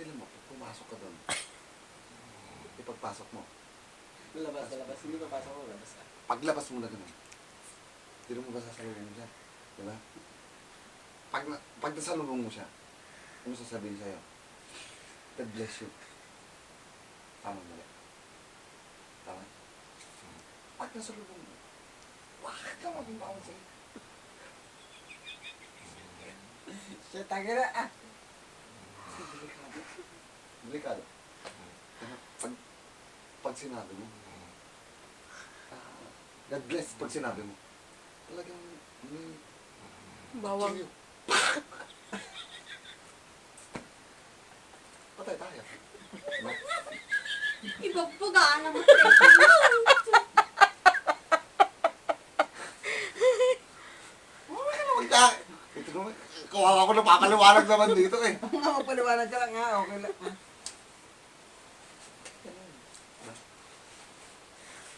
tignan mo, pag pumasok ka doon, ipagpasok mo. Labas. Hindi papasok ko, labas ka. Paglabas mo na gano'n, tignan mo ba sasalubong mo siya? Diba? Pag nasalubong mo siya, ano sasabihin sa'yo? God bless you. Tama mali. Tama? Pag nasalubong mo, bakit ka maging bawal sa'yo? Siya, taga na, ah! Delikado. Delikado. Pag sinabi mo, God bless pag sinabi mo, talagang Bawang. Patay tayo. No? Ibagpagaan naman. Ito naman, kawawa ko napapaliwanag naman dito eh. Ako nga magpaliwanag ka lang, ha? Okay lang, ha?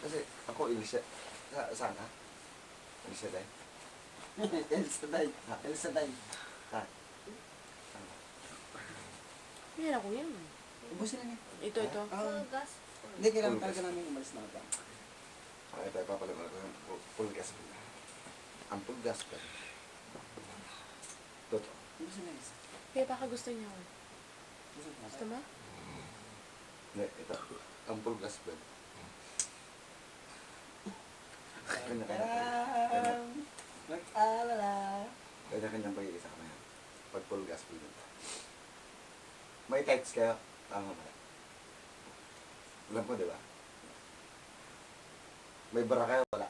Kasi ako Ilse, saan ka? Ilse tayo? El Saday. Saan? Yan ako yan. Ubusin na niya. Ito. Gas. Hindi, kailangan talaga namin umalis na ako. Okay, tayo papaliwanag ko yung full gas. Ang full gas pa. Totoo. Ubusin na isa. Kaya baka gusto niya ako. Gusto mo? Hindi, ito. Ang full gas bed. Kanya-kanya. Mag-alala. Kanya-kanyang pag-iisa ka na yan. Pag full gas bed. May text kayo? Tama ba? Alam ko, di ba? May bara kayo? Wala.